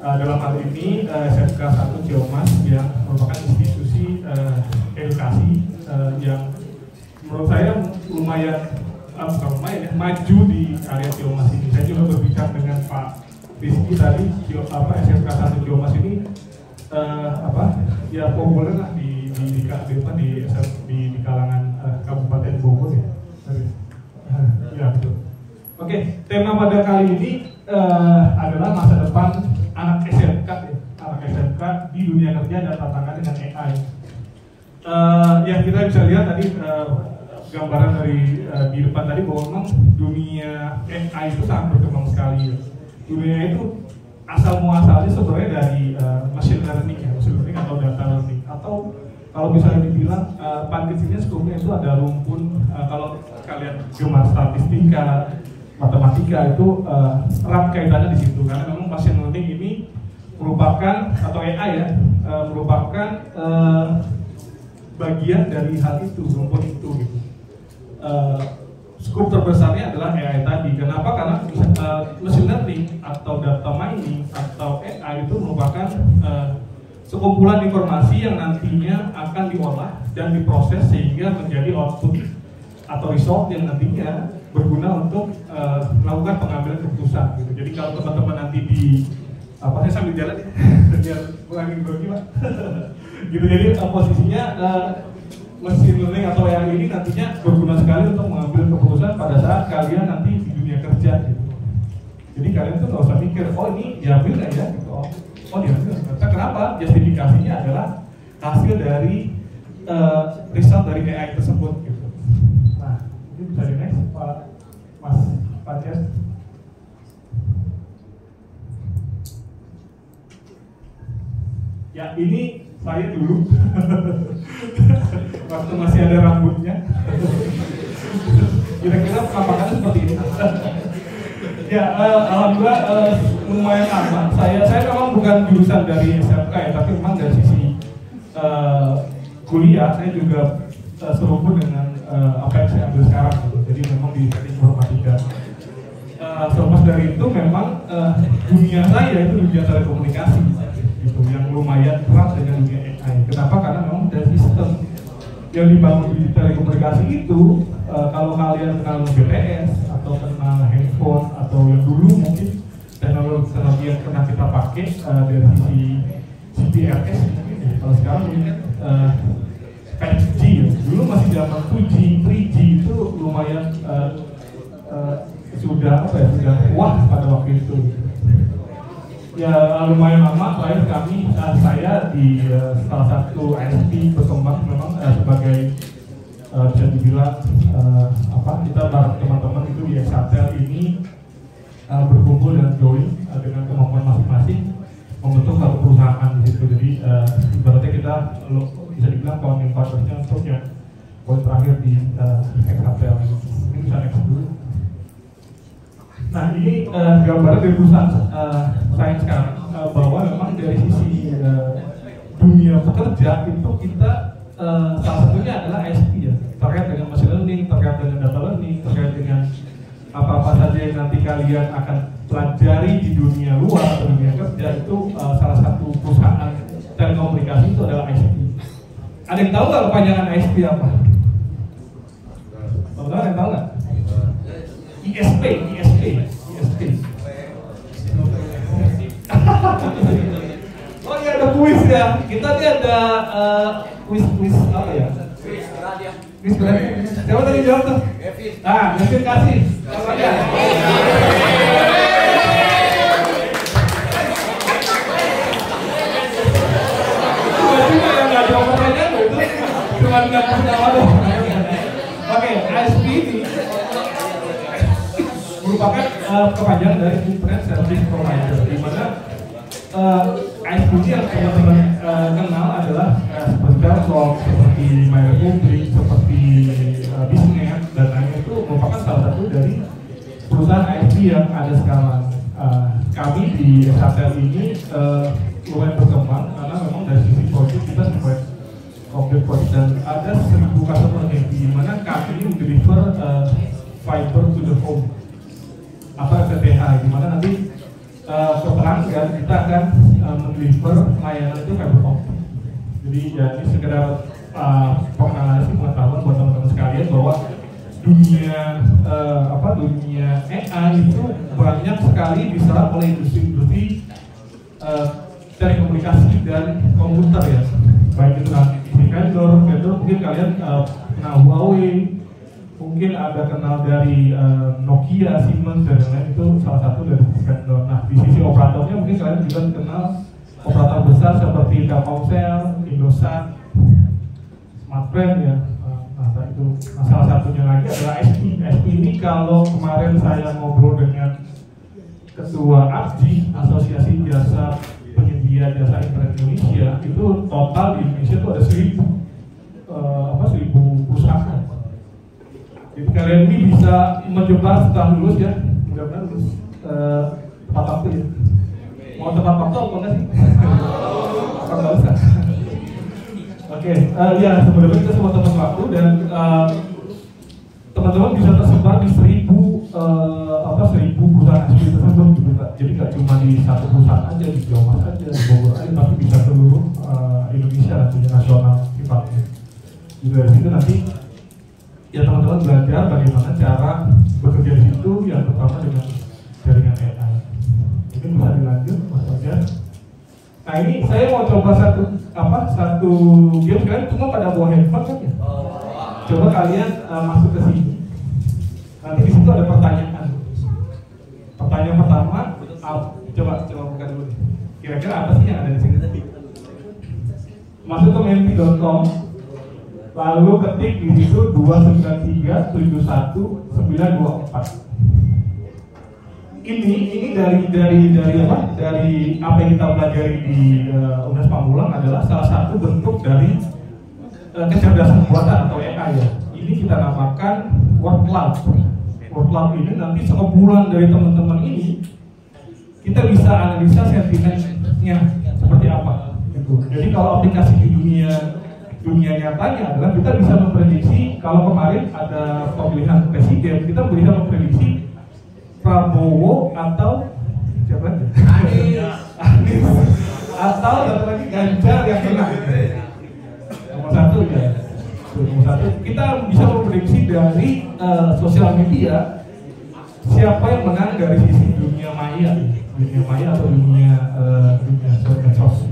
dalam hal ini SMK 1 Ciamas yang merupakan institusi edukasi yang menurut saya lumayan maju di area Ciamas ini. Saya juga berbicara dengan Pak Rizky tadi, SMK 1 Ciamas ini ya populer lah di kalangan Kabupaten Bogor ya. Ya betul. Oke, tema pada kali ini adalah masa depan anak SMK ya. Anak SMK di dunia kerja dan tantangan dengan AI. Yang kita bisa lihat tadi gambaran dari di depan tadi bahwa memang dunia AI itu sangat berkembang sekali. Ya. Dunia itu asal muasalnya sebenarnya dari machine learning ya, machine learning atau data learning, atau kalau misalnya dibilang pandisinya sebelumnya itu ada rumpun, kalau kalian gemar statistika, matematika itu erat kaitannya di situ, karena memang machine learning ini merupakan atau AI ya merupakan bagian dari hal itu, rumpun itu gitu. Skup terbesarnya adalah AI tadi. Kenapa? Karena machine learning atau data mining atau AI itu merupakan sekumpulan informasi yang nantinya akan diolah dan diproses sehingga menjadi output atau result yang nantinya berguna untuk melakukan pengambilan keputusan gitu. Jadi kalau teman-teman nanti di saya sambil jalan ya biar bukan grogi Pak. Gitu, jadi posisinya machine learning atau AI ini nantinya berguna sekali untuk mengambil keputusan pada saat kalian nanti di dunia kerja gitu. Jadi kalian tuh nggak usah mikir, oh ini diambil nggak ya gitu, oh diambil. Kenapa? Justifikasinya adalah hasil dari result dari AI tersebut gitu. Nah, ini bisa di next Pak Jes. Ya ini saya dulu waktu masih ada rambutnya. Kira-kira penampakannya seperti ini. Ya, alhamdulillah lumayan aman. Saya memang bukan jurusan dari SMK ya, tapi memang dari sisi kuliah saya juga serumpun dengan apa yang saya ambil sekarang. Jadi memang di teknik informatika. Selepas dari itu memang dunia saya itu dunia telekomunikasi. Gitu, yang lumayan erat dengan dunia AI. Kenapa? Karena memang dari sistem yang dibangun di telekomunikasi itu, kalau kalian kenal BTS atau kenal handphone atau yang dulu mungkin teknologi yang pernah kita pakai dari sisi GPRS, kalau sekarang mungkin 5G ya. Dulu masih zaman 2G, 3G itu lumayan sudah wah pada waktu itu. Ya lumayan lama terakhir saya di salah satu ISP berkembang memang sebagai bisa dibilang kita bareng teman-teman itu di Exatel ini berkumpul dan join dengan kemampuan masing-masing membentuk satu perusahaan di situ. Jadi ibaratnya kita bisa dibilang founding partnersnya untuk yang poin terakhir di Exatel. Ini bisa next dulu. Nah ini gambaran dari perusahaan saya sekarang bahwa memang dari sisi dunia pekerja itu kita salah satunya adalah ISP ya, terkait dengan machine learning, terkait dengan data learning, terkait dengan apa-apa saja yang nanti kalian akan pelajari di dunia luar atau dunia kerja itu salah satu perusahaan telekomunikasi itu adalah ISP. Ada yang tahu nggak kepanjangan ISP apa? Ada yang tahu nggak? ISP. Oh iya ada kuis ya. Kita nih ada kuis apa ya? Kuis berarti. Siapa tadi jawab tuh? Kevin kasih. Oke, ISP ini merupakan kepanjangan dari Internet Service Provider, di mana ISP yang teman-teman kenal adalah seperti Telkom, seperti MyRepublik, seperti Bisnet, dan lainnya itu merupakan salah satu dari perusahaan ISP yang ada sekarang. Kami di Exatel ini lumayan berkembang karena memang dari sisi project kita sampai complete project dan ada 1000 customer di mana kami ini deliver fiber to the home atau FTTH, di mana nanti keterangan kita akan mendeliver layanan itu fiber optic. Jadi ya ini sekedar pengenalan sih, pengetahuan buat teman-teman sekalian bahwa dunia dunia AI itu banyak sekali diserap oleh industri telekomunikasi dan komputer ya. Baik itu nanti vendor mungkin kalian kenal Huawei, mungkin ada kenal dari Nokia, Siemens dan lain-lain, itu salah satu dari vendor. Nah di sisi operatornya mungkin kalian juga kenal operator besar seperti Telkomsel, Indosat, Smartfren ya. Nah itu salah satunya lagi adalah SP. SP ini kalau kemarin saya ngobrol dengan Ketua APJI, Asosiasi Jasa Penyedia Jasa Internet Indonesia, itu total di Indonesia itu ada 1000 perusahaan. Jadi kalian ini bisa mencoba setelah lulus ya, mudah-mudahan lulus tepat waktu ya. Mau tepat waktu apa enggak sih? Nggak usah. Oke, ya sebenarnya kita semua tepat waktu dan teman-teman bisa tersebar di 1000 perusahaan SP tersebut gitu, jadi nggak cuma di satu perusahaan aja, di Jawa aja, di Bogor aja, tapi bisa seluruh Indonesia, artinya nasional sifatnya. Juga dari situ nanti ya teman-teman belajar bagaimana cara bekerja di situ, yang pertama dengan jaringan AI. Mungkin bisa dilanjut Mas Fajar. Nah ini saya mau coba satu game, kalian cuma pada bawa handphone kan ya? Coba kalian masuk ke sini. Nanti di situ ada pertanyaan. Pertanyaan pertama, coba buka dulu. Kira-kira apa sih yang ada di sini tadi? Masuk ke menti.com, lalu ketik di situ 2937194. Ini dari apa yang kita pelajari di UNES Pamulang adalah salah satu bentuk dari kecerdasan buatan atau AI ya. Ini kita namakan word cloud. Word cloud ini nanti sekumpulan dari teman-teman ini kita bisa analisa sentimennya seperti apa gitu. Jadi kalau aplikasi di dunia nyatanya adalah kita bisa memprediksi, kalau kemarin ada pemilihan presiden, kita bisa memprediksi Prabowo atau siapa? Anies atau satu lagi Ganjar yang menang. Nomor satu ya. Nomor satu kita bisa memprediksi dari sosial media siapa yang menang dari sisi dunia maya atau dunia medsos.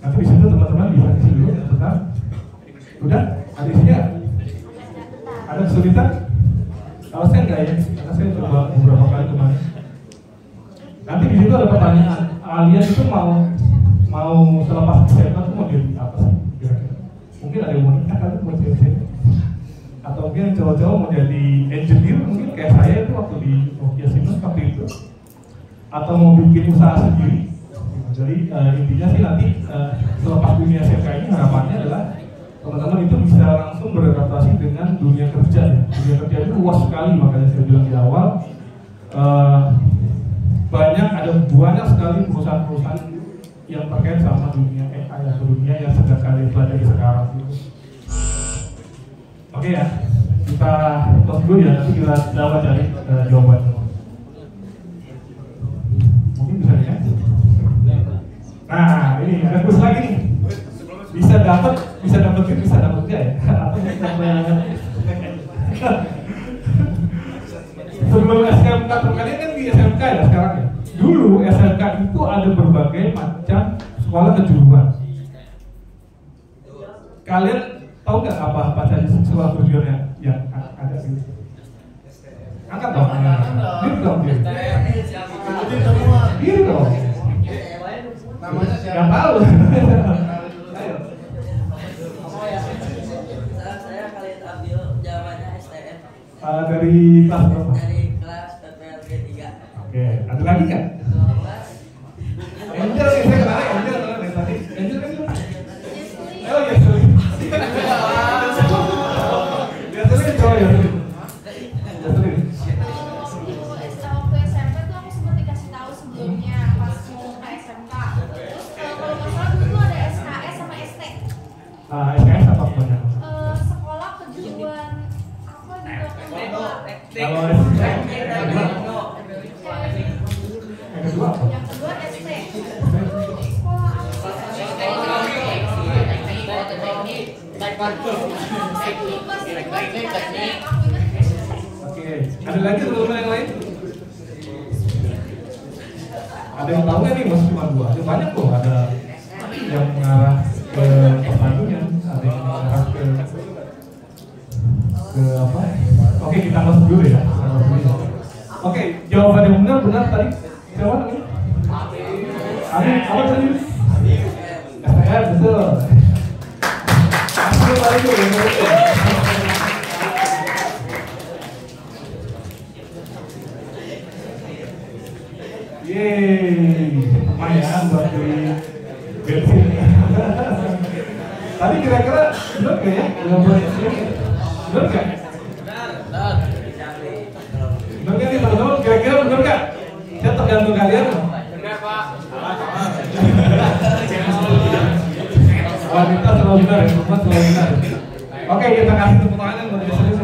Nanti di situ teman-teman bisa isi dulu sebentar. Udah? Ada isinya? Ada kesulitan? Kalau saya enggak ya, karena saya coba beberapa kali kemarin. Nanti di situ ada pertanyaan, kalian itu mau selepas SMA itu mau jadi apa sih? Kira-kira? Mungkin ada yang mau nikah kan, mau cewek-cewek. Atau mungkin cowok-cowok mau jadi engineer, mungkin kayak saya itu waktu di Nokia Siemens waktu itu. Atau mau bikin usaha sendiri. Jadi intinya sih nanti selepas dunia SMK ini harapannya adalah teman-teman itu bisa langsung beradaptasi dengan dunia kerja ya. Dunia kerja itu luas sekali, makanya saya bilang di awal ada banyak sekali perusahaan-perusahaan yang terkait sama dunia AI atau dunia yang sedang kalian pelajari sekarang. Oke ya, kita tos dulu ya, nanti kita coba cari jawaban. Mungkin bisa ya. Nah ini ada kuis lagi nih. Bisa dapat enggak ya? Atau sebelum SMK, kalian kan di SMK ya sekarang ya. Dulu SMK itu ada berbagai macam sekolah kejuruan. Kalian tahu nggak apa saja sekolah kejuruan yang ada di sini? Angkat dong. Diri dong. Namanya siapa? Nggak tahu. Ayo. Saya kali ambil jawabannya STM. Dari kelas berapa? Dari kelas PPLG 3. Oke, ada lagi nggak? Angel nih, saya kenal Angel dari tadi. Angel kan? Oh ya, sorry. Ya sorry, coba ya. Waktu SMP tuh aku sempat dikasih tahu sebelumnya pas mau ke SMK. Terus kalau nggak salah dulu ada SKS sama ST. SKS apa namanya? Sekolah kejuruan apa gitu? Kalau SKS Yang kedua ST. Sekolah Oke, ada lagi teman-teman yang lain? Ada yang tahu nggak nih? Masih cuma 2. Ada banyak kok. Ada yang mengarah ke pertandingan, ada yang mengarah ke apa? Oke, kita masuk dulu ya. Oke, jawaban yang benar tadi. Siapa tadi? Amin. Apa tadi? STM, betul. Yeay, lumayan buat beli bensin. Tadi kira-kira benar gak ya? Benar gak? Benar gak nih teman-teman? Kira-kira benar gak? Saya tergantung kalian. Benar Pak. Wanita selalu benar ya, perempuan selalu benar. Oke, kita kasih tepuk tangan buat dia serius.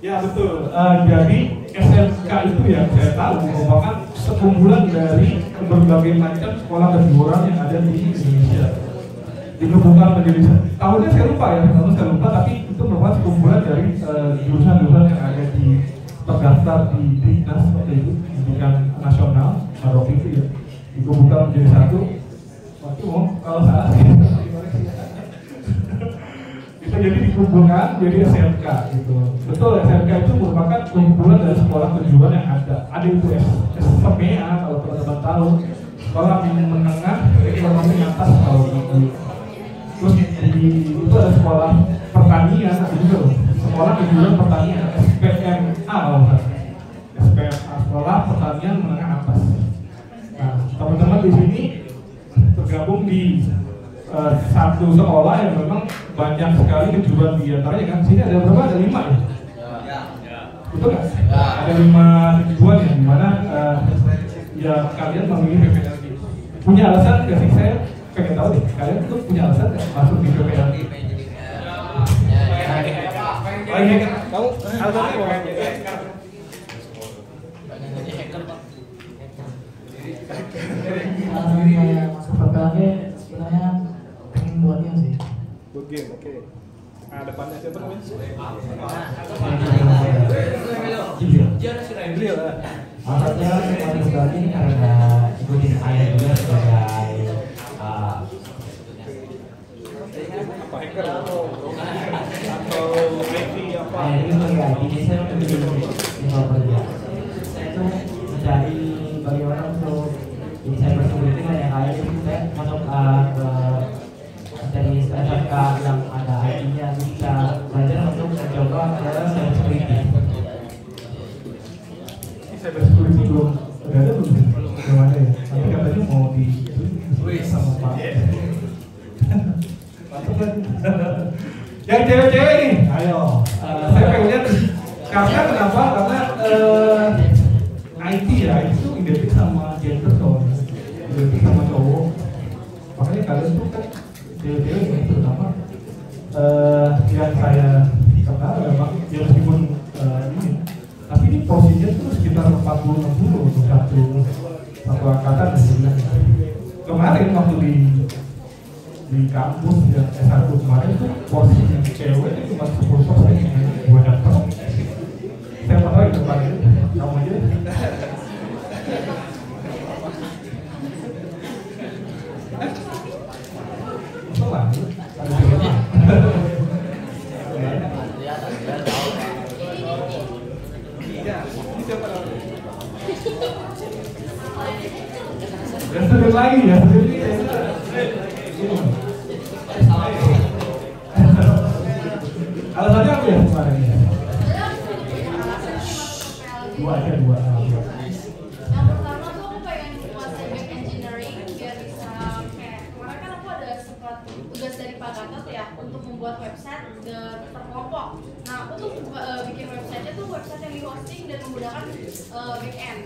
Ya betul. Jadi SMK itu yang saya tahu merupakan sekumpulan dari berbagai macam sekolah kejuruan yang ada di Indonesia. Digabungkan menjadi tahunnya saya lupa ya, tapi itu merupakan sekumpulan dari jurusan-jurusan yang ada di terdaftar di Dinas yaitu Pendidikan Nasional atau itu ya. Digabungkan menjadi satu. Waktu kalau salah bisa jadi dikumpulkan jadi SMK gitu. Betul, SMK itu merupakan kumpulan dari sekolah kejuruan yang ada. Ada itu SMEA kalau teman-teman tahu, sekolah menengah ekonomi atas kalau gitu. Terus itu ada sekolah pertanian gitu, sekolah kejuruan pertanian SPMA kalau nggak SPMA, sekolah pertanian menengah atas. Nah, teman-teman di sini tergabung di satu sekolah yang memang banyak sekali kejuruan di antaranya kan. Sini ada berapa? Ada 5 ya? Ya. Betul nggak? Ya. Ada 5 kejuruan ya, dimana ya kalian memilih PPLG. Punya alasan nggak sih? Saya pengen tahu deh, kalian tuh punya alasan nggak masuk di PPLG? Oh iya kan? Kamu alasannya apa? Alasannya masuk PPLG sebenarnya pengen buat game sih. Buat game, oke. Nah, depannya siapa namanya? Jibril. Alasannya masuk PPLG ini karena ikutin ayah juga sebagai apa hacker atau Levi apa? Ini sebagai IT, saya menjadi tinggal kerja. Saya tuh mencari bagaimana untuk jadi cyber security yang kaya itu saya masuk ke dari SMK yang ada IT-nya bisa belajar untuk mencoba ke cyber security. Cyber security belum ada belum ada ya. Tapi katanya mau di sama Pak. Yang cewek-cewek nih, ayo. Saya pengen lihat karena kenapa? Karena IT ya, itu identik sama gender soalnya, identik sama cowok. Makanya kalian tuh kan cewek-cewek yang terutama yang saya kenal memang ya meskipun ini, tapi ini posisinya tuh sekitar 40-60 untuk satu angkatan sebenarnya. Kemarin waktu di kampus yang S1 kemarin itu posisi cewek itu cuma 10% gue dapet. Saya mau tahu di depan itu, kamu aja. Betul lah, ada juga. Iya, ini siapa namanya? Dan sedih lagi ya, sedih alasannya apa ya kemarin ya? Dua. Yang pertama tuh aku pengen kuasai back engineering biar bisa kayak kemarin kan aku ada sempat tugas dari Pak Gatot ya untuk membuat website terkelompok. Nah aku tuh bikin websitenya tuh website yang di hosting dan menggunakan back end.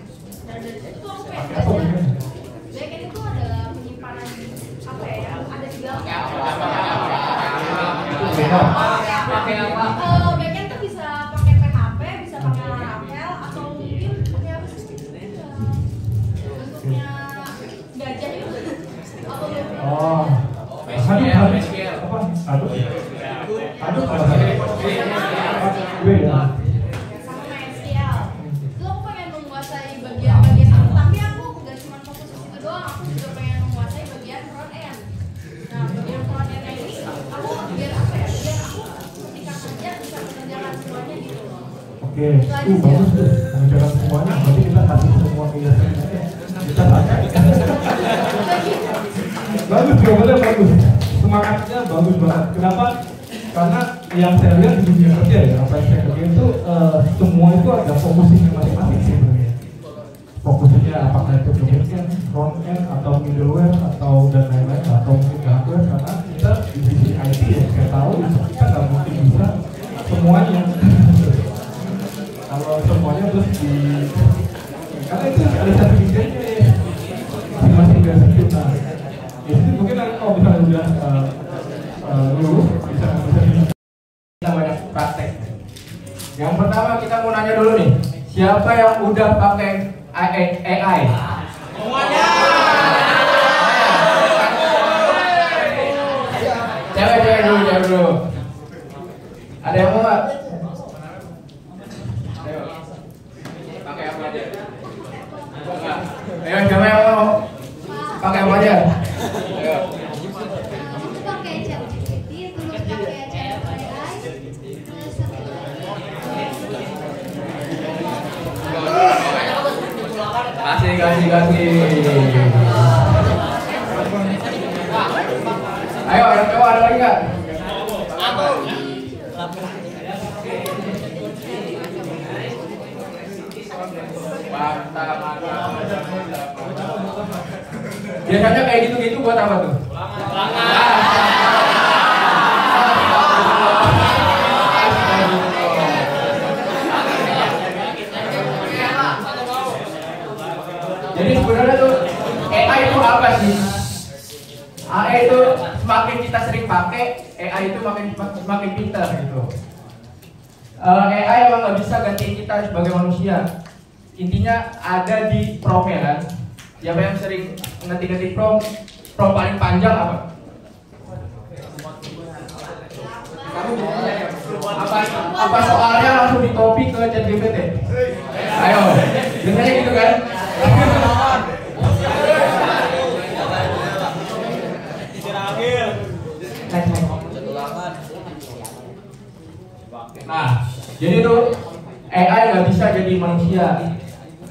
Dan dari situ tuh aku pengen belajar back end itu adalah penyimpanan apa ya? Ada di dalam pakai apa? Backend tuh bisa pakai PHP, bisa pakai Laravel, atau mungkin pakai apa sih? Bentuknya gajah itu. Apa belum? Oh. SQL. Apa? Aduh kalau saya. Beda. Sama SQL. Itu aku pengen menguasai bagian-bagian itu, tapi aku gak cuma fokus ke situ doang, aku juga pengen menguasai bagian front end. Nah, bagian front end ini aku biar apa ya? Biar aku ketika kerja bisa mengerjakan semuanya gitu loh. Oke, bagus tuh. Mengerjakan semuanya. Berarti kita kasih semua kegiatannya. Kita pakai. Bagus, jawabannya bagus. Semangatnya bagus banget. Kenapa? Karena yang saya lihat di dunia kerja ya, apa yang saya kerja itu semua itu ada fokusnya masing-masing sebenarnya. Fokusnya apakah itu ke backend, front end, atau middleware, atau dan lain-lain, atau mungkin hardware. Karena kita di sisi IT ya, saya tahu kita nggak mungkin bisa semuanya. Kalau semuanya terus di, karena itu ada sertifikatnya ya, masing-masing dari situ. Nah, ya itu mungkin kalau misalnya udah lulus bisa Kita banyak praktek. Yang pertama kita mau nanya dulu nih, siapa yang udah pakai AI? Semuanya. Cewek dulu. Ada yang mau nggak? Ayo. Pakai apa aja? Enggak. Ayo, siapa yang mau pakai apa aja? Ayo. Aku pakai ChatGPT, terus pakai ChatAI, terus satu lagi. Kasih. Ayo, ada lagi nggak? Biasanya kayak gitu-gitu buat apa tuh? Jadi sebenarnya tuh AI itu apa sih? AI itu semakin kita sering pakai, AI itu semakin pintar gitu. AI emang nggak bisa gantiin kita sebagai manusia. Intinya ada di prompt-nya kan. Siapa yang sering ngetik prompt paling panjang apa? Apa soalnya langsung di copy ke ChatGPT? Ayo, biasanya gitu kan? Nah, jadi tuh AI nggak bisa jadi manusia,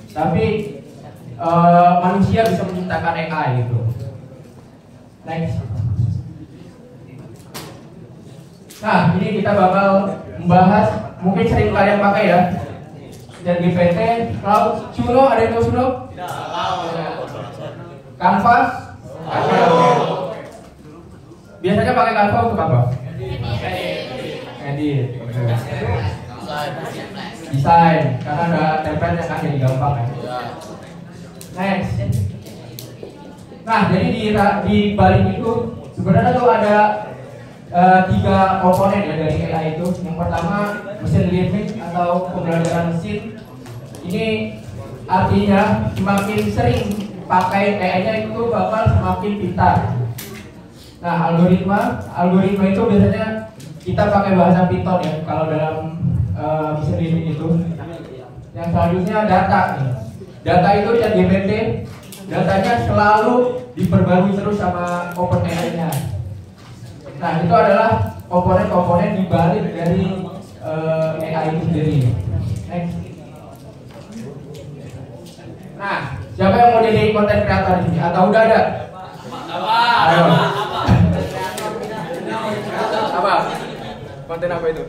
tapi manusia bisa menciptakan AI gitu. Next. Nah, ini kita bakal membahas, mungkin sering kalian pakai ya, ChatGPT, Cloud, Suno, ada yang tahu Suno? Canvas? Biasanya pakai Canva untuk apa? Edit. Desain, karena ada template kan jadi gampang kan. Next. Nah, jadi di balik itu sebenarnya tuh ada 3 komponen ya dari AI itu. Yang pertama mesin learning atau pembelajaran mesin. Ini artinya semakin sering pakai AI-nya itu bakal semakin pintar. Nah, algoritma itu biasanya kita pakai bahasa Python ya kalau dalam mesin learning itu. Yang selanjutnya data nih. Data itu ChatGPT, datanya selalu diperbarui terus sama OpenAI-nya. Nah, itu adalah komponen-komponen di balik dari AI itu sendiri. Next. Nah, siapa yang mau jadi konten kreator di sini? Atau udah ada? Ayo. Apa? Konten apa itu?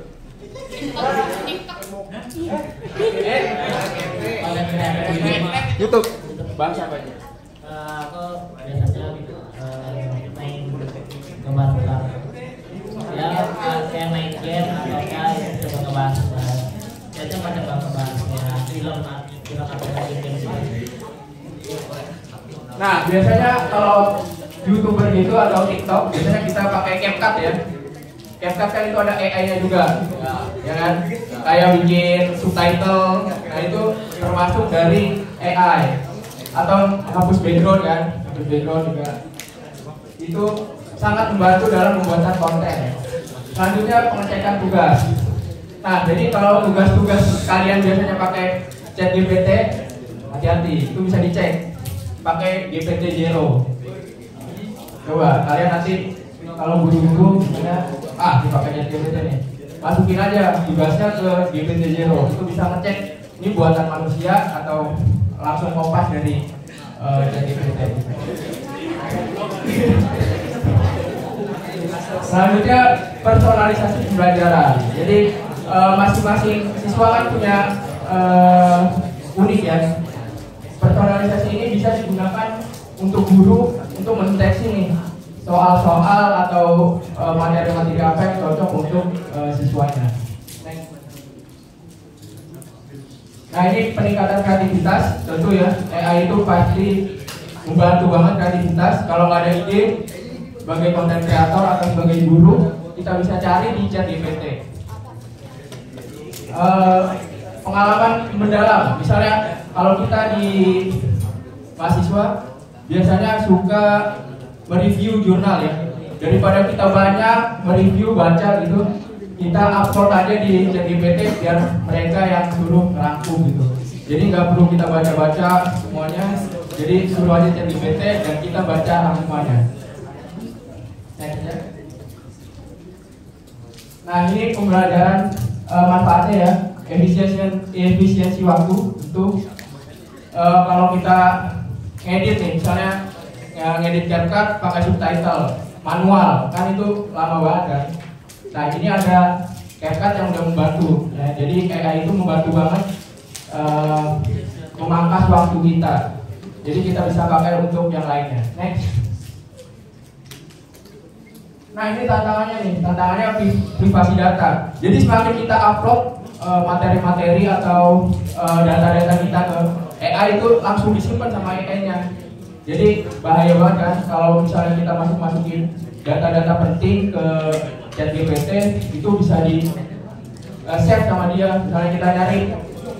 YouTube. Bahasa apa aja? Aku biasanya main gambar ya kayak main game atau kayak coba ngebahas biasanya pada ngebahas ya film aplikasi game. Nah, biasanya kalau YouTuber gitu atau TikTok biasanya kita pakai CapCut ya. CapCut kan itu ada AI-nya juga, ya kan? Kayak bikin subtitle, nah itu termasuk dari AI. Atau hapus background kan, hapus background juga. Itu sangat membantu dalam pembuatan konten. Selanjutnya pengecekan tugas. Nah, jadi kalau tugas-tugas kalian biasanya pakai ChatGPT, hati-hati, itu bisa dicek pakai GPT-0. Coba kalian nanti kalau buru-buru misalnya dipakai ChatGPT nih, masukin aja tugasnya ke GPT-0, itu bisa ngecek ini buatan manusia atau langsung kopas dari ChatGPT. Selanjutnya personalisasi pembelajaran. Jadi masing-masing siswa kan punya unik ya. Personalisasi ini bisa digunakan untuk guru untuk mendeteksi nih soal-soal atau materi-materi apa yang cocok untuk siswanya. Nah, ini peningkatan kreativitas, tentu ya. AI itu pasti membantu banget kreativitas. Kalau nggak ada ide sebagai konten kreator atau sebagai guru, kita bisa cari di ChatGPT. Pengalaman mendalam, misalnya kalau kita di mahasiswa biasanya suka mereview jurnal ya, daripada kita banyak mereview baca gitu, kita upload aja di ChatGPT biar mereka yang suruh ngerangkum gitu. Jadi nggak perlu kita baca-baca semuanya, jadi suruh aja ChatGPT dan kita baca rangkumannya. Next ya. Nah, ini pembelajaran manfaatnya ya, efisiensi waktu. Itu kalau kita ngedit nih, misalnya ngedit CapCut pakai subtitle manual, kan itu lama banget kan. Nah, ini ada CapCut yang udah membantu ya, jadi AI itu membantu banget memangkas waktu kita, jadi kita bisa pakai untuk yang lainnya. Next. Nah, ini tantangannya nih, tantangannya privasi data. Jadi semakin kita upload materi-materi atau data-data kita ke AI, itu langsung disimpan sama AI-nya. Jadi bahaya banget kan kalau misalnya kita masukin data-data penting ke ChatGPT, itu bisa di save sama dia. Misalnya kita nyari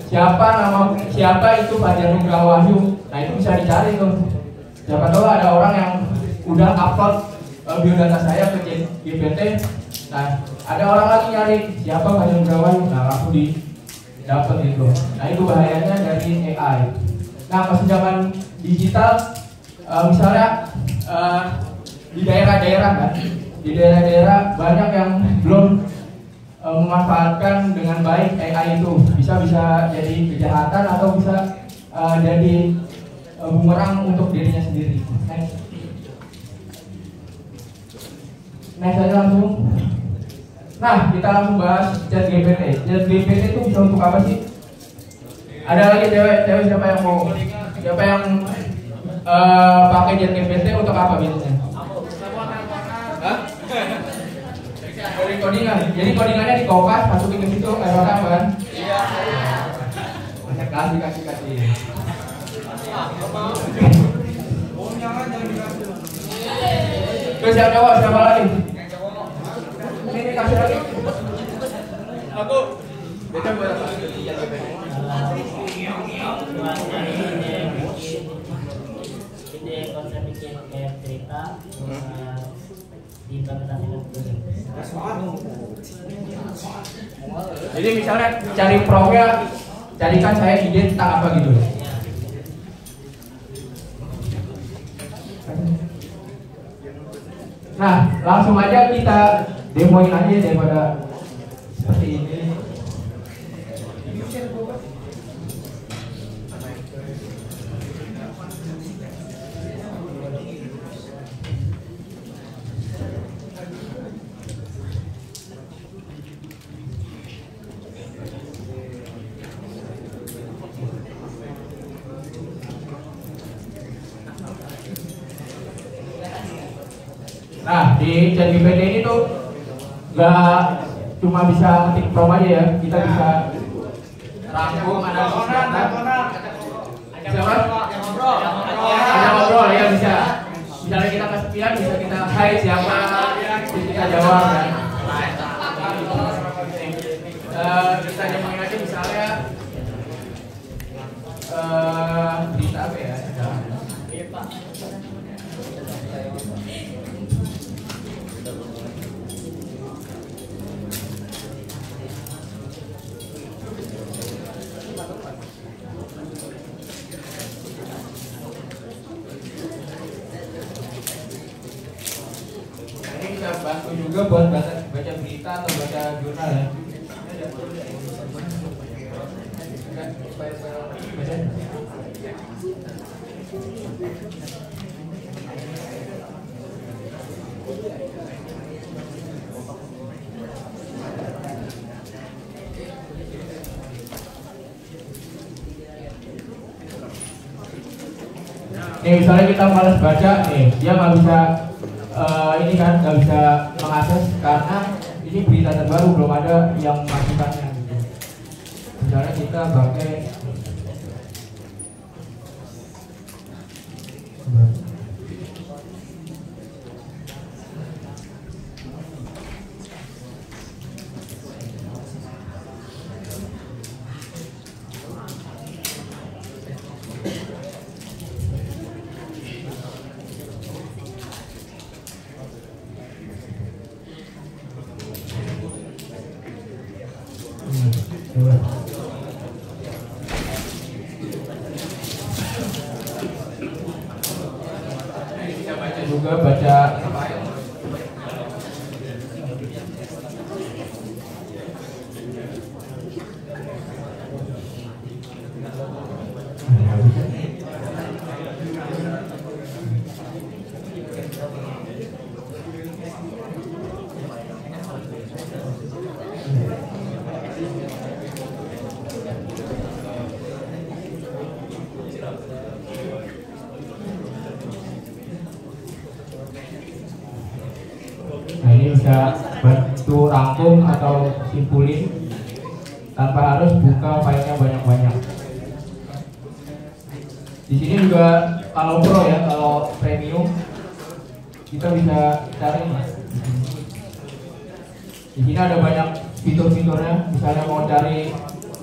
siapa itu Fajar Nugraha Wahyu, nah itu bisa dicari tuh. Siapa tahu ada orang yang udah upload biodata saya ke GPT. Nah, ada orang lagi nyari siapa Fajar Nugraha Wahyu, nah langsung didapat itu. Nah, itu bahayanya dari AI. Nah, pas zaman digital, misalnya di daerah-daerah kan, di daerah-daerah banyak yang belum memanfaatkan dengan baik AI itu. Bisa jadi kejahatan atau bisa jadi bumerang untuk dirinya sendiri. Next aja langsung. Nah, kita langsung bahas ChatGPT. ChatGPT itu bisa untuk apa sih? Ada lagi cewek siapa yang mau? Siapa yang pakai ChatGPT untuk apa biasanya? Hah? Codingan. Jadi codingannya di kopas, masukin ke situ, kayak apa kan? Iya. Kasih. Terus siapa lagi? Ini kasih lagi. Aku. Beta buat apa? Ide konsep bikin kayak cerita, diimplementasikan ke Jadi misalnya cari promnya, carikan saya ide tentang apa gitu. Nah, langsung aja kita demoin aja daripada seperti ini. Nah, di ChatGPT ini tuh nggak cuma bisa ngetik prompt aja ya, kita bisa rangkum analisis data. Siapa? Ada ngobrol ya, bisa. Misalnya kita kasih pilihan, bisa kita hai siapa, kita jawab kan. kita nyambungin aja misalnya berita apa ya? Ini bisa bantu juga buat baca berita atau baca jurnal ya. Nih misalnya kita malas baca nih, dia nggak bisa ini kan nggak bisa mengakses karena ini berita terbaru belum ada yang masukkannya gitu. Misalnya kita pakai bisa baca juga baca Nah ini bisa bantu rangkum atau simpulin tanpa harus buka filenya banyak-banyak. Di sini juga kalau pro ya, kalau premium kita bisa cari. Di sini ada banyak fitur-fiturnya. Misalnya mau cari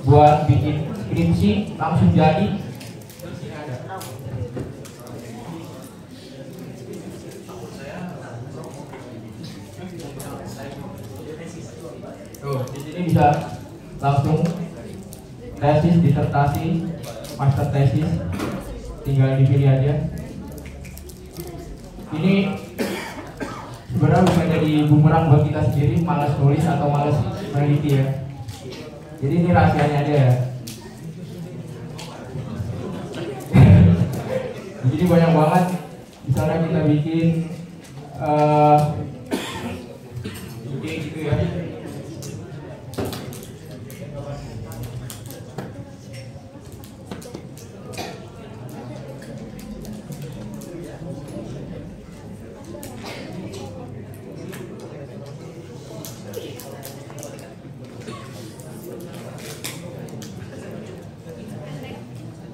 buat bikin skripsi langsung jadi. Di sini ada. Tuh, di sini bisa langsung tesis, disertasi, master tesis, tinggal dipilih aja. Ini sebenarnya bukan jadi bumerang buat kita sendiri, malas nulis atau malas meneliti ya. Jadi ini rahasianya aja ya. Jadi banyak banget. Misalnya kita bikin gitu ya.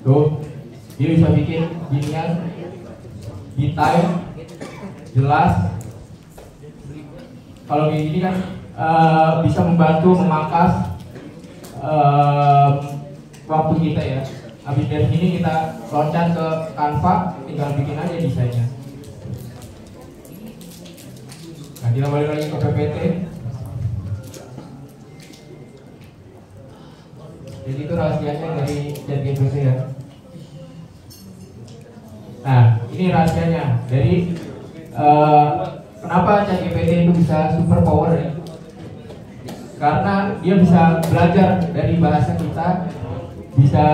Tuh, dia bisa bikin ginian, detail, jelas. Kalau kayak gini kan bisa membantu memangkas waktu kita ya. Habis dari sini kita loncat ke Canva, tinggal bikin aja desainnya. Nah, kita balik lagi ke PPT. Jadi itu rahasianya dari ChatGPT ya. Nah, ini rahasianya. Jadi kenapa ChatGPT itu bisa super power ya? Karena dia bisa belajar dari bahasa kita, bisa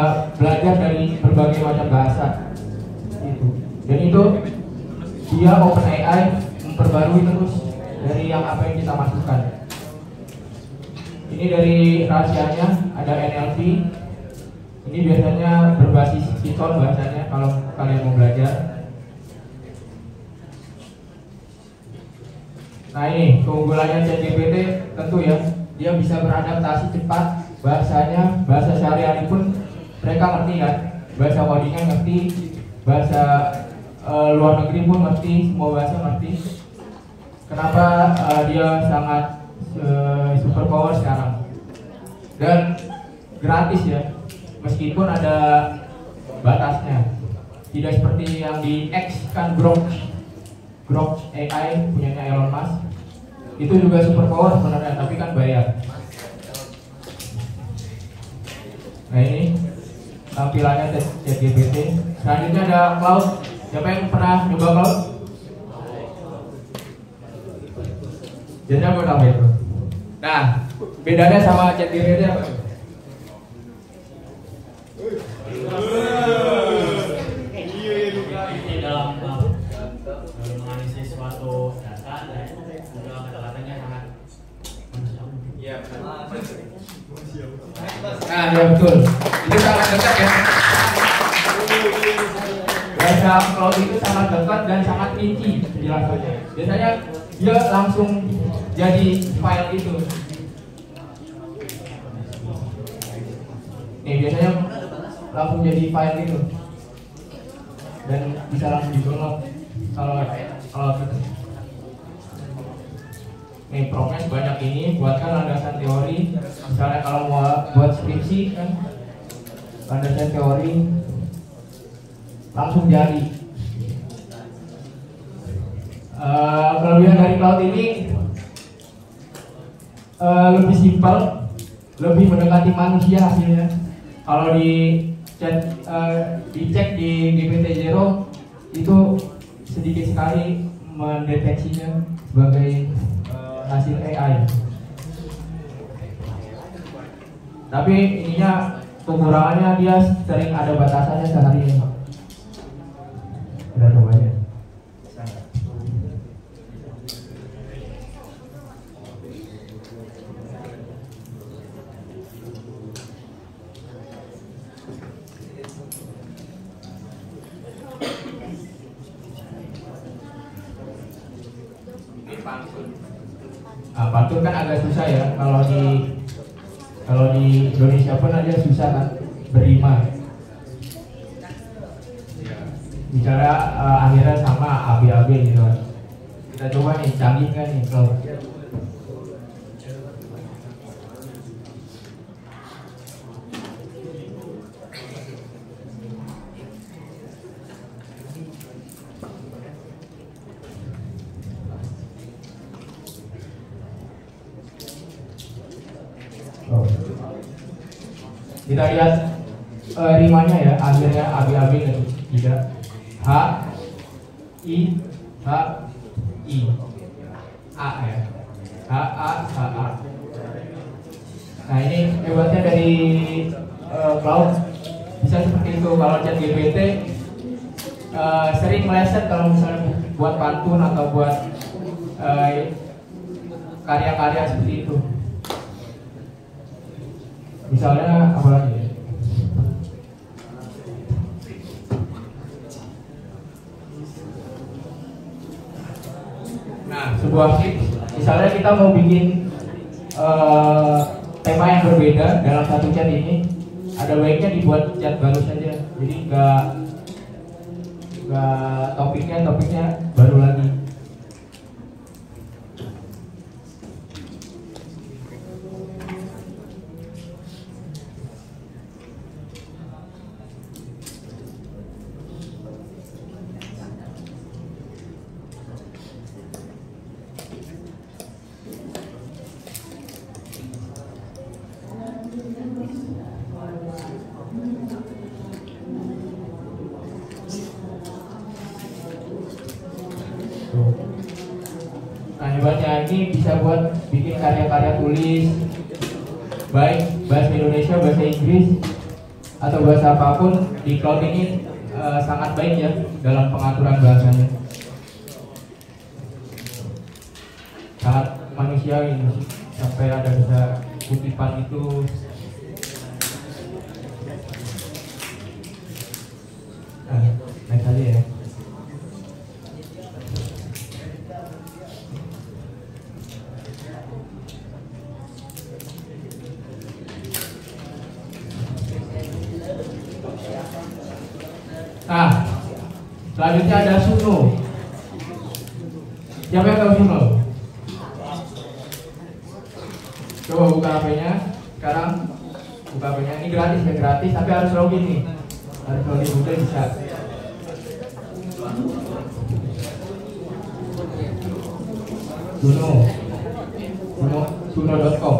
belajar dari berbagai macam bahasa. Gitu. Dan itu dia OpenAI memperbarui terus dari yang apa yang kita masukkan. Ini dari rahasianya ada NLP. Ini biasanya berbasis Python bahasanya kalau kalian mau belajar. Nah ini keunggulannya ChatGPT tentu ya, dia bisa beradaptasi cepat bahasanya, bahasa sehari-hari pun mereka ngerti kan, bahasa codingnya ngerti, bahasa luar negeri pun ngerti, semua bahasa ngerti. Kenapa dia sangat super power sekarang? dan gratis ya, meskipun ada batasnya. Tidak seperti yang di X kan Grok AI punyanya Elon Musk, itu juga super power sebenarnya, tapi kan bayar. Nah ini tampilannya ChatGPT. Selanjutnya ada Cloud. Siapa yang pernah coba Cloud? Biasanya buat apa itu? Nah, bedanya sama ChatGPT apa? Dalam menganalisis suatu data dan juga kata-katanya sangat manusiawi. Nah, ya betul. Itu sangat dekat ya. Bahasa Cloud itu sangat dekat dan sangat rinci penjelasannya. Biasanya dia langsung jadi file itu. Nih biasanya langsung jadi file itu dan bisa langsung di-download kalau gitu. Nih promes banyak ini, buatkan landasan teori. Misalnya kalau mau buat skripsi kan, landasan teori langsung jadi. Kelebihan dari Cloud ini lebih simpel, lebih mendekati manusia hasilnya. Kalau dicek di GPT-0 itu sedikit sekali mendeteksinya sebagai hasil AI. Tapi ininya kekurangannya dia sering ada batasannya sehari. Kita coba aja. Nah, pantun kan agak susah ya, kalau di Indonesia pun aja susah kan berima. Bicara akhirnya sama AB-AB gitu kan. Kita coba nih, canggih kan nih kalau kita lihat rimanya ya, akhirnya AB-AB gitu. Tidak H I H I A ya, H A H A. Nah ini hebatnya dari Cloud, bisa seperti itu. Kalau ChatGPT sering meleset kalau misalnya buat pantun atau buat karya-karya seperti itu. Misalnya apa lagi? Nah, sebuah tips, misalnya kita mau bikin tema yang berbeda dalam satu chat ini, ada baiknya dibuat chat baru saja. Jadi nggak topiknya baru lagi. Nah hebatnya ini bisa buat bikin karya-karya tulis, baik bahasa Indonesia, bahasa Inggris, atau bahasa apapun. Di Cloud ini sangat baik ya dalam pengaturan bahasanya, sangat manusiawi, sampai ada bisa kutipan itu. Nah, naik kali ya. Nah, selanjutnya ada Suno. Siapa yang tahu Suno? Coba buka HP-nya sekarang. buka punya ini gratis tapi harus login nih, harus login Google bisa. Suno.com.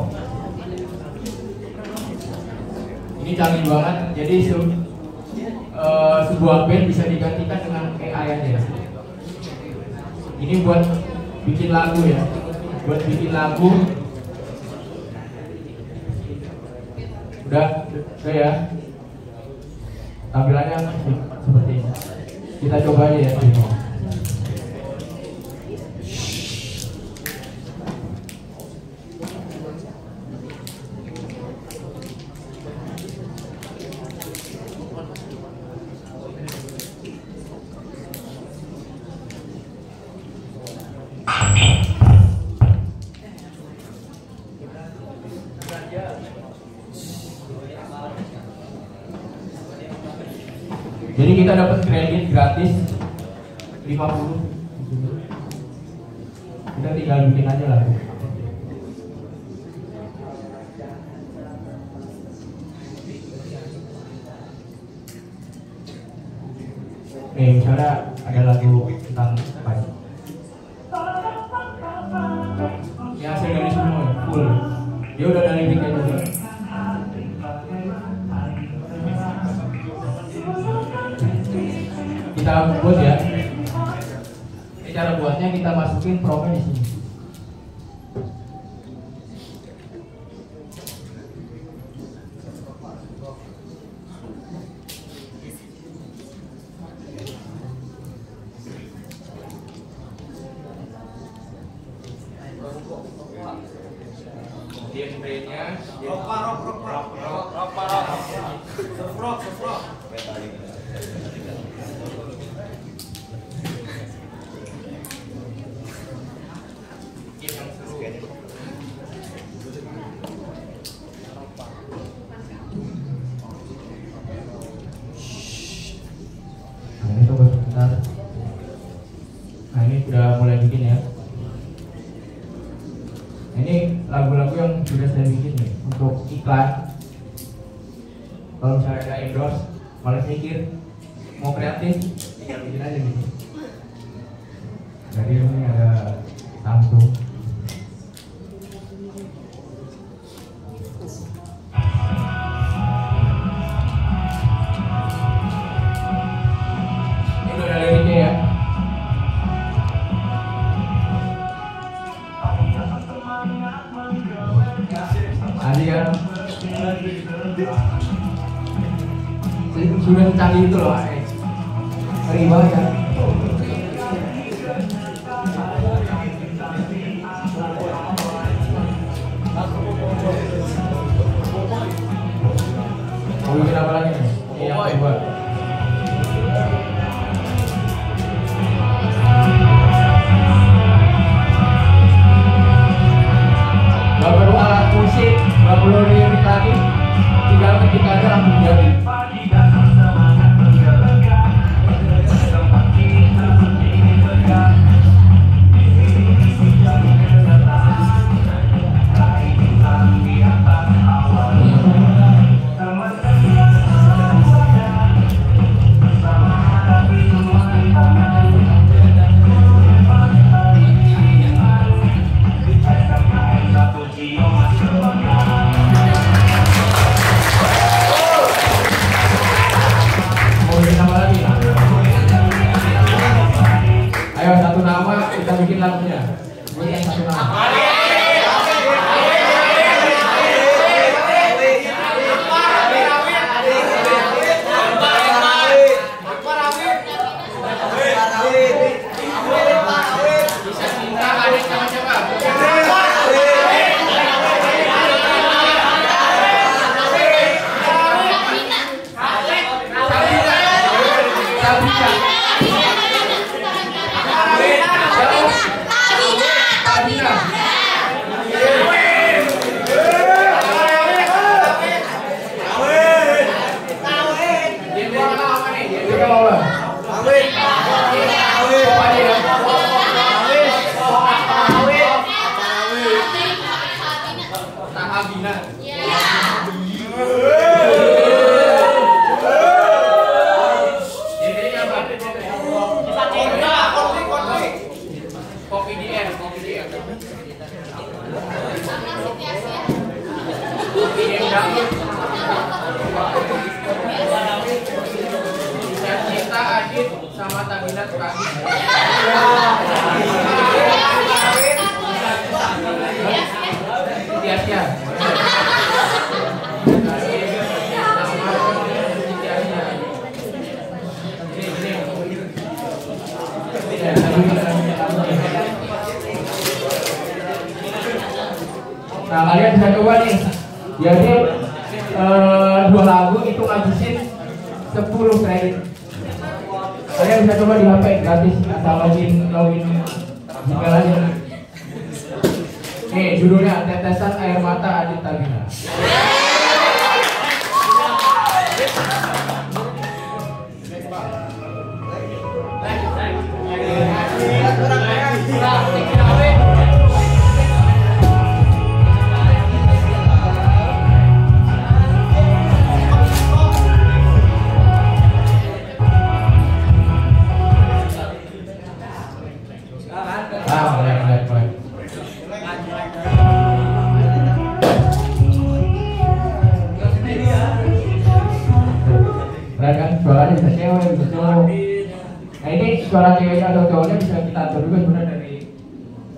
Ini canggih banget, jadi sebuah band bisa digantikan dengan AI aja. Ini buat bikin lagu ya, udah ya. Tampilannya seperti ini. Kita coba aja ya. Jadi kita dapat kredit gratis 50. Kita tinggal bikin aja lah. Misalnya ada lagu tentang apa? Ya hasil dari semua full. Dia udah ada liriknya juga. Kita buat ya. Ini cara buatnya, kita masukin promnya di sini. Dia spraynya, rock. Nah ini udah mulai bikin ya. Ini lagu-lagu yang sudah saya bikin nih untuk iklan. Kalau misalnya ada endorse, malah mikir mau kreatif, tinggal bikin aja gitu. Jadi ini ada Samsung. Ini udah ada liriknya ya. Tadi kan sudah canggih itu loh, ngeri banget ya. Mau bikin apa lagi nih? Iya, coba. Gak perlu alat musik, gak perlu lirik lagi, tinggal ketik aja langsung jadi. Kita Adit sama Tabina Tukagi. Sia-sia. Nah, kalian bisa coba nih. Jadi 2 lagu itu ngabisin 10 kredit. Kalian bisa coba di HP gratis asal login Gmail aja. Nih judulnya Tetesan Air Mata Adit Tabina. Suaranya bisa cewek, bisa cowok. Nah ini suara ceweknya atau cowoknya bisa kita atur juga sebenarnya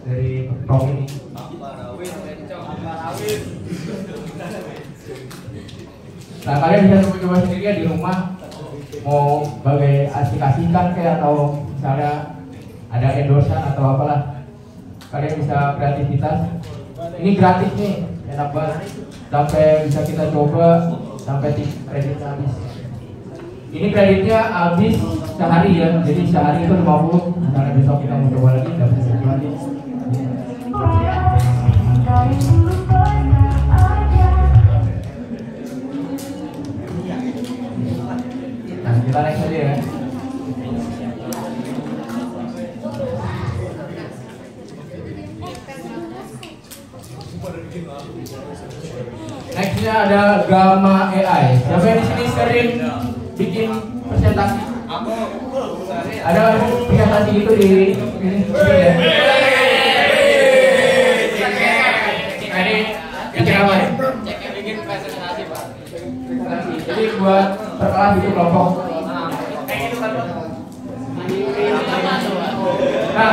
dari prompt ini. Nah kalian bisa coba-coba sendiri ya di rumah, mau sebagai asik-asikan kayak atau misalnya ada endorsean atau apalah, kalian bisa kreativitas. Ini gratis nih, enak banget. Sampai bisa kita coba sampai kredit habis. Ini kreditnya habis sehari ya, jadi sehari itu 50. Misalnya besok kita mau coba lagi, dapat satu lagi. Nah kita next aja ya. Nextnya ada Gamma AI. Siapa yang di sini sering bikin presentasi? Ada presentasi itu di ini ya. Ini bikin apa ya? Bikin presentasi Pak. Jadi buat perkelas itu kelompok. Nah,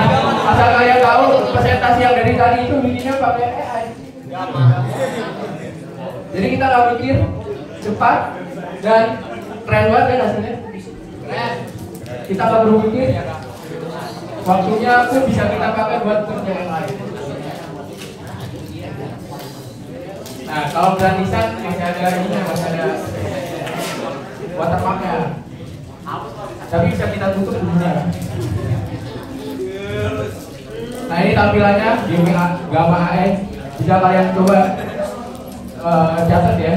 asal kalian tahu presentasi yang dari tadi itu bikinnya pakai AI. Jadi kita nggak mikir, cepat dan keren banget kan hasilnya. Keren. Kita nggak perlu mikir, waktunya pun bisa kita pakai buat kerja yang lain. Nah kalau gratisan masih ada ini, masih ada watermarknya. Tapi bisa kita tutup dulunya. Nah ini tampilannya di Gamma AI. Bisa kalian coba catat ya.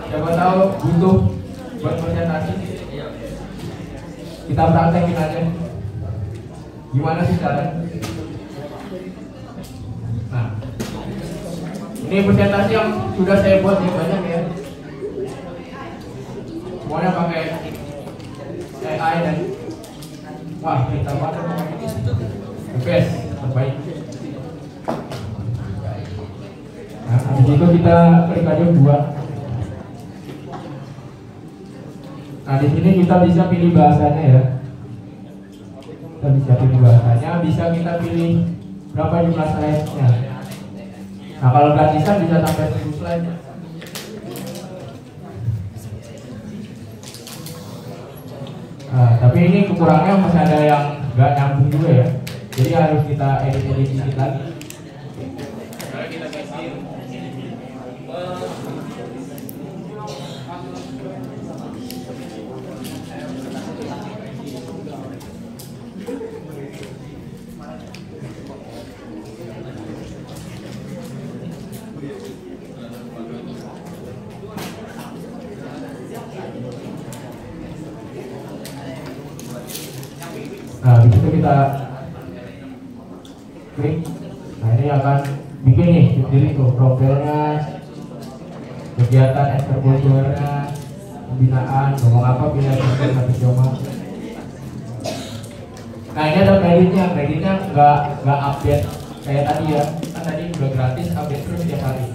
Siapa tahu butuh buat presentasi. Kita praktekin aja. Gimana sih caranya? Nah, ini presentasi yang sudah saya buat yang banyak ya. Semuanya pakai AI dan wah kita pakai the best, terbaik. Nah, habis itu kita klik aja buat. Nah, di sini kita bisa pilih bahasanya ya. Kita bisa pilih bahasanya, bisa kita pilih berapa jumlah slide-nya. Nah, kalau gratisan bisa sampai 1000 slide. Nah, tapi ini kekurangannya masih ada yang nggak nyambung juga ya. Jadi harus kita edit dikit lagi. Nah, di situ kita klik. Nah, ini akan bikin nih sendiri tuh profilnya, kegiatan extracurricularnya, pembinaan, ngomong apa, pilihan tapi coba. Nah, ini ada kreditnya nggak update kayak tadi ya. Kan tadi udah gratis, update terus tiap hari.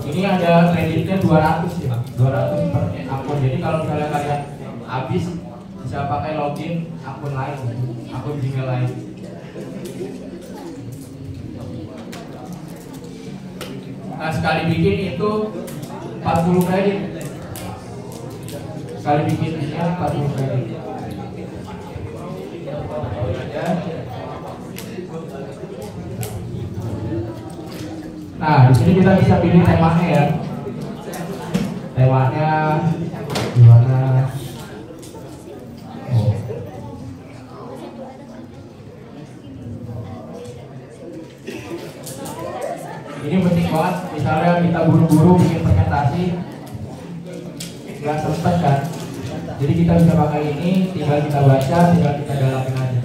Ini ada kreditnya 200 ya, 200 per akun. Jadi kalau misalnya kalian habis bisa pakai login akun lain, akun Gmail lain. Nah, sekali bikin itu 40 kredit. Sekali bikinnya 40 kredit. Nah, di sini kita bisa pilih temanya ya. Temanya gimana? Oh. Ini penting banget. Misalnya kita buru-buru bikin presentasi, nggak sempet kan? Jadi kita bisa pakai ini, tinggal kita baca, tinggal kita dalamin aja.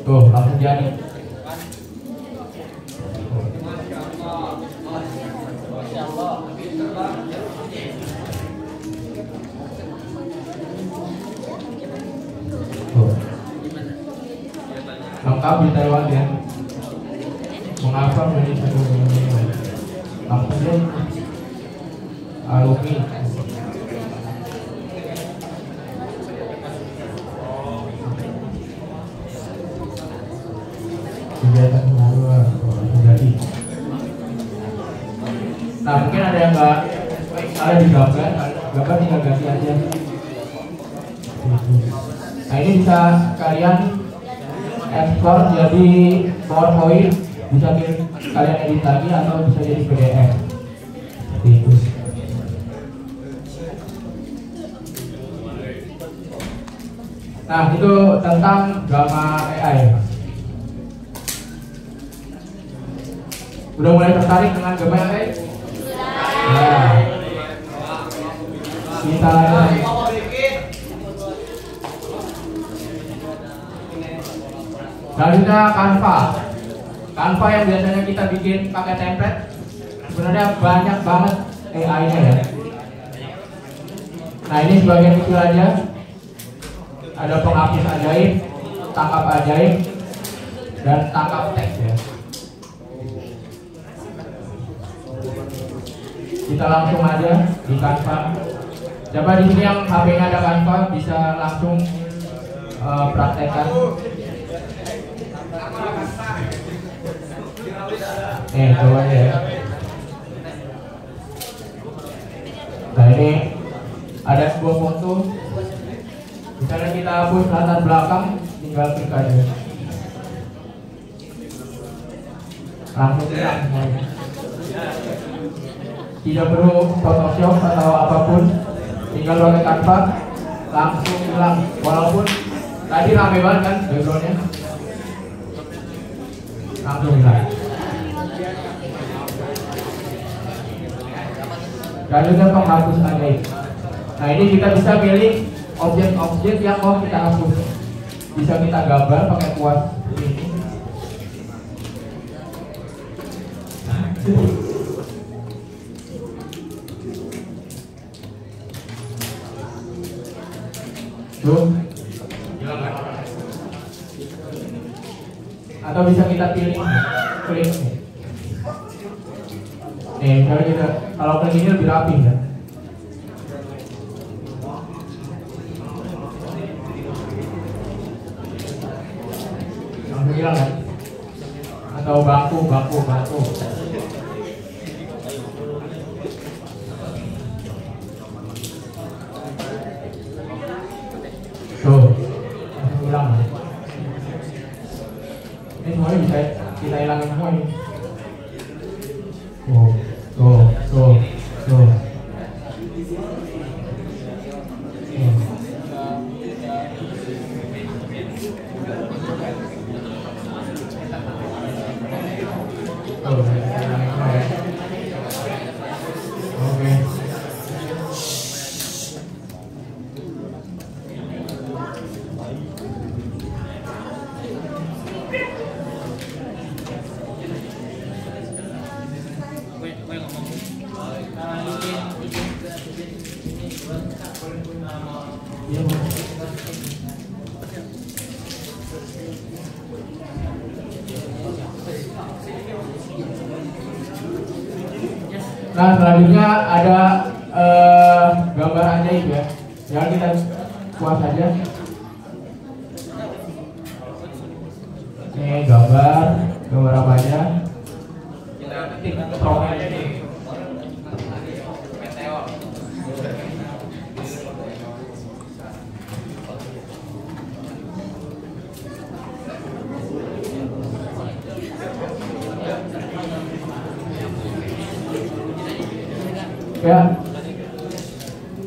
Tuh, langsung jadi. Lengkap di Taiwan ya. Mengapa Indonesia langsung deh alumni. Kegiatan jadi. Nah, mungkin ada yang nggak ada di gambar tinggal ganti aja. Nah, ini bisa kalian ekspor jadi PowerPoint, bisa kalian edit lagi atau bisa jadi PDF. Seperti itu. Nah, itu tentang Gamma AI. Udah mulai tertarik dengan Gamma AI? Nah, kita selanjutnya Canva yang biasanya kita bikin pakai template, sebenarnya banyak banget AI-nya ya. Nah, ini sebagian kecil aja. Ada penghapus ajaib, tangkap ajaib, dan tangkap teks ya. Kita langsung aja di Canva. Coba di sini yang HP-nya ada Canva bisa langsung praktekkan. Coba ya. Nah, ini ada sebuah foto. Misalnya kita hapus latar belakang, tinggal klik aja. Langsung hilang semuanya. Tidak perlu Photoshop atau apapun, tinggal pakai Canva, langsung hilang. Walaupun tadi rame banget kan backgroundnya, langsung hilang. Selanjutnya penghapus ajaib. Nah, ini kita bisa pilih objek-objek yang mau kita hapus. Bisa kita gambar pakai kuas ini. Tuh, atau bisa kita pilih klik. Nih, kalau kita klik ini lebih rapi kan. Langsung hilang kan? Atau bangku. Tuh, langsung hilang. Ini semuanya bisa kita hilangin semua ini. Tuh. Oke. Nah selanjutnya ada gambar ajaib ya. Ya kita kuas saja. Ini gambar apa aja? Kita ketik prompt aja nih. Meteor. Ya,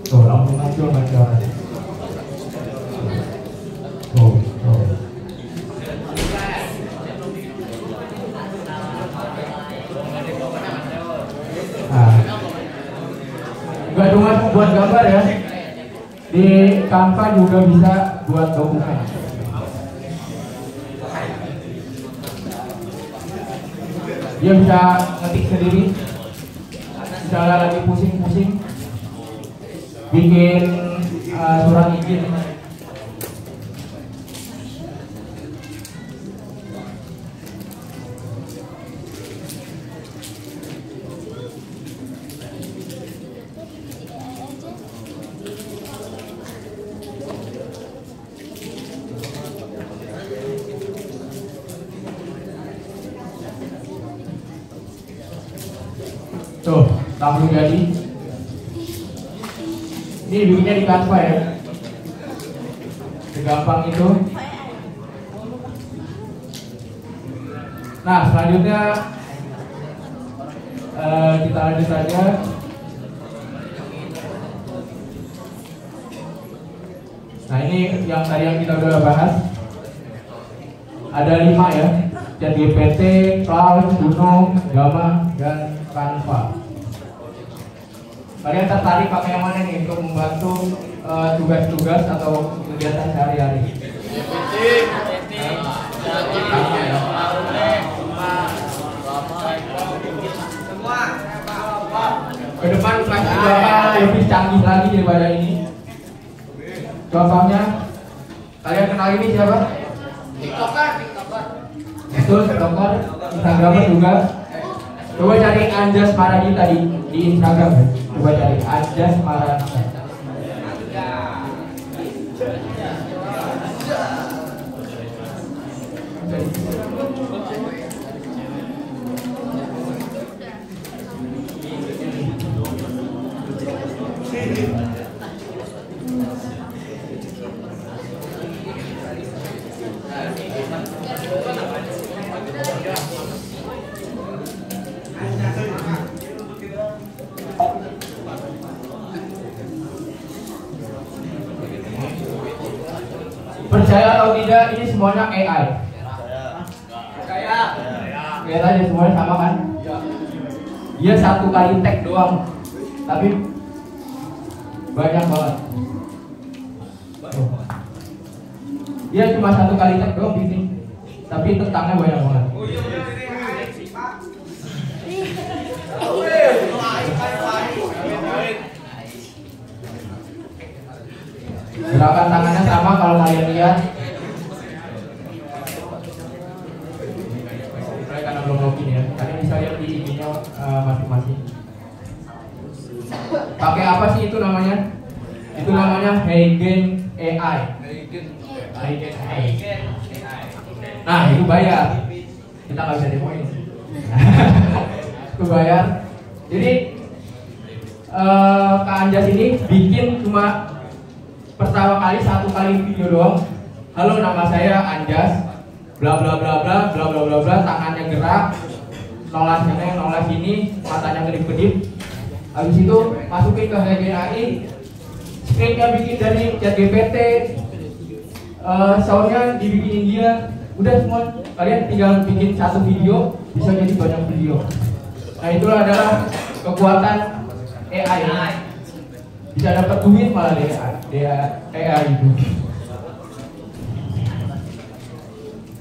tuh langsung muncul meteor. Tuh. Nah, nggak cuma buat gambar ya, di Canva juga bisa buat dokumen. Dia bisa ngetik sendiri. Misalnya lagi pusing-pusing bikin surat izin. Tuh, langsung jadi. Ini bikinnya di Canva ya. Segampang itu. Nah, selanjutnya kita lanjut saja. Nah, ini yang tadi yang kita udah bahas. Ada 5 ya. ChatGPT, Cloud, Uno, Gamma, dan Canva. Kalian tertarik pakai yang mana nih untuk membantu tugas-tugas atau kegiatan sehari-hari? Ke depan pasti bakal lebih canggih lagi daripada ini. Contohnya, kalian kenal ini siapa? TikToker. Betul, TikToker. Instagramer juga. Coba cari Anjas Maradita di Instagram ya. Coba cari Anjas Maradita. Percaya atau tidak, ini semuanya AI. Percaya. Lihat aja semuanya sama kan? Dia 1 kali tag doang, tapi banyak banget. Dia cuma 1 kali tag doang bikin, tapi tentangnya banyak banget. Gerakan tangannya sama kalau kalian lihat. Karena belum login ya, kalian bisa lihat di IG-nya masing-masing. Pakai apa sih itu namanya? Itu namanya Heigen AI. Heigen AI. Nah itu bayar. Kita nggak bisa demoin. Itu bayar. Jadi Kak Anjas ini bikin cuma pertama kali 1 kali video doang. Halo, nama saya Anjas, bla bla bla bla bla bla bla bla, tangannya gerak, nolas ini, matanya kedip-kedip. Habis itu masukin ke Heigen AI, scriptnya bikin dari ChatGPT, soundnya dibikinin dia, udah semua. Kalian tinggal bikin 1 video, bisa jadi banyak video. Nah itulah adalah kekuatan AI. Bisa dapat duit malah dia AI itu.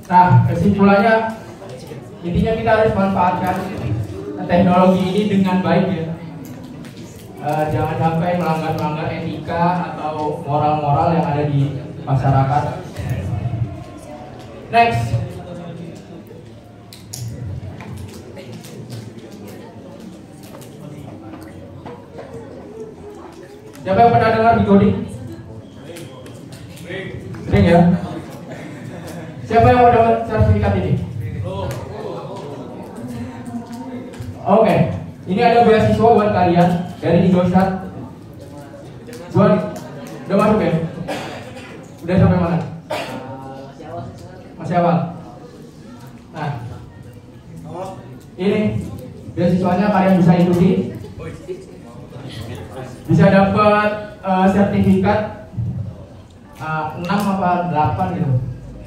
Nah kesimpulannya, intinya kita harus manfaatkan teknologi ini dengan baik ya. Jangan sampai melanggar etika atau moral-moral yang ada di masyarakat. Next. Siapa yang pernah dengar decoding? Sering ya? Siapa yang mau dapat sertifikat ini? Oke, ini ada beasiswa buat kalian dari Indosat. Udah masuk ya? Udah sampai mana? Masih awal. Nah, ini beasiswanya kalian bisa ikuti. Bisa dapat sertifikat 6 apa 8 gitu.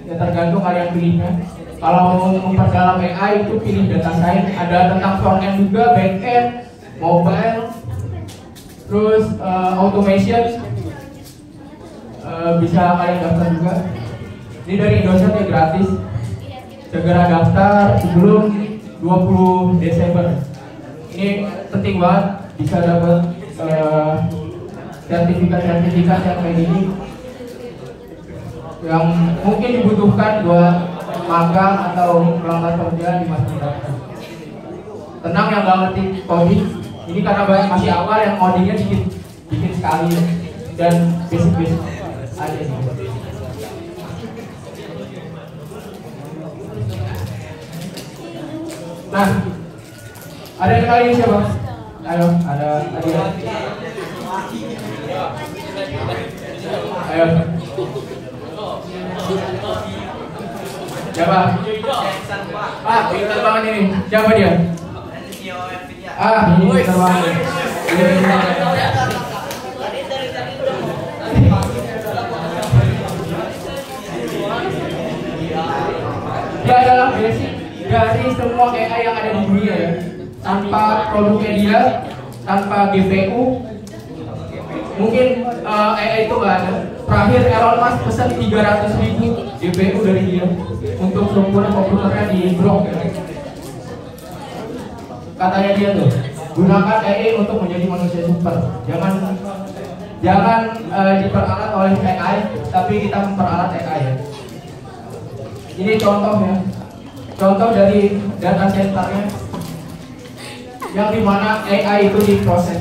Ya tergantung kalian pilihnya. Kalau memperdalam AI itu pilih data science, ada tentang front end juga, back end, mobile, terus automation, bisa kalian daftar juga. Ini dari Indosat ya, gratis. Segera daftar sebelum 20 Desember. Ini penting banget bisa dapat sertifikat-sertifikat yang kayak gini, yang mungkin dibutuhkan buat magang atau melamar kerja di masa mendatang. Tenang yang nggak ngerti coding, ini karena banyak masih awal yang codingnya dikit sekali dan basic aja sih. Nah, ada yang kali ini siapa? Ayo, ada ya. Ayo. Siapa? Ah, pintar banget ini. Siapa dia? Ah, ini pintar banget. Dia adalah basic dari semua AI yang ada di dunia ya. Tanpa produknya dia, tanpa GPU, mungkin AI itu nggak ada. Terakhir Elon Musk pesan 300.000 GPU dari dia untuk sempurna komputernya di blok ya. Katanya dia tuh, gunakan AI untuk menjadi manusia super. Jangan diperalat oleh AI, tapi kita memperalat AI ya. Ini contohnya, contoh dari data centernya, yang dimana AI itu diproses.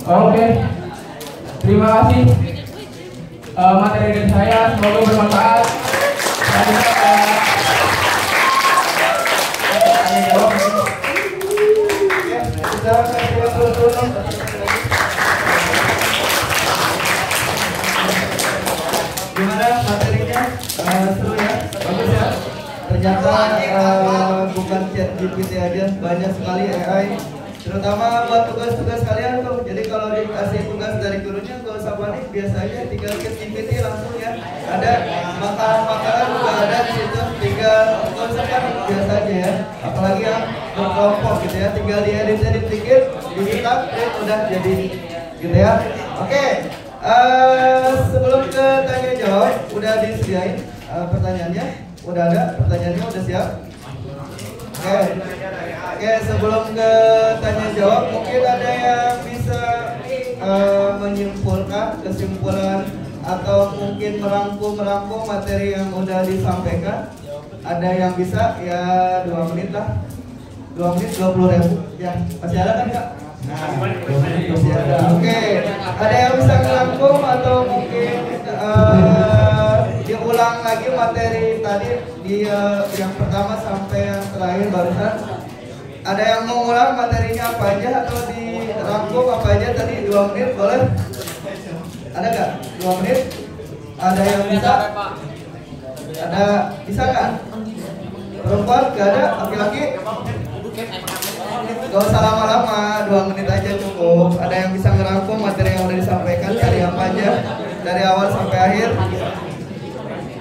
Oke, terima kasih materi dari saya, semoga bermanfaat. Tanya jawab. Gimana materinya? Seru ya? Bagus ya? Ternyata bukan ChatGPT aja, banyak sekali AI. Terutama buat tugas-tugas kalian tuh. Jadi kalau dikasih tugas dari gurunya gak usah panik, biasanya tinggal ke GPT langsung ya. Ada makanan juga ada di situ. Tinggal gak usah panik, biasa aja ya. Apalagi yang berkelompok gitu ya. Tinggal diedit dikit, di-start, udah jadi gitu ya. Oke, sebelum ke tanya jawab, udah disediain pertanyaannya. Udah ada pertanyaannya, udah siap. Oke, sebelum ke tanya jawab, mungkin ada yang bisa menyimpulkan kesimpulan atau mungkin merangkum materi yang udah disampaikan. Ada yang bisa ya 2 menit lah. 2 menit 20.000 ya, masih ada kan Kak? Nah, 2 menit masih ada. Oke, ada yang bisa merangkum atau mungkin diulang lagi materi tadi di yang pertama sampai yang terakhir barusan. Ada yang mau ulang materinya apa aja atau dirangkum apa aja tadi 2 menit boleh? Ada nggak? 2 menit? Ada yang bisa? Ada bisa kan? Perempuan nggak ada? Laki-laki? Gak usah lama-lama, 2 menit aja cukup. Ada yang bisa ngerangkum materi yang udah disampaikan dari apa aja, dari awal sampai akhir?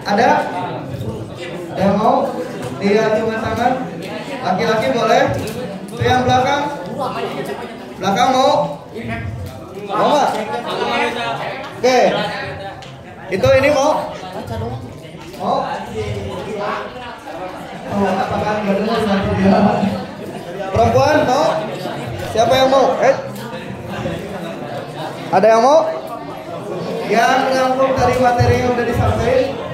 Ada? Ada yang mau? Lihat dengan tangan. Laki-laki boleh? Itu yang belakang? Belakang mau? Mau nggak? Oke. Itu ini mau? Mau? Oh, apakah nggak dengar nanti dia? Perempuan mau? Siapa yang mau? Ada yang mau? Yang nyambung dari materi yang udah disampaikan?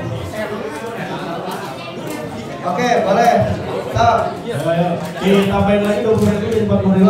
Oke, boleh. Stop. Ditambahin lagi 20.000 jadi 40.000.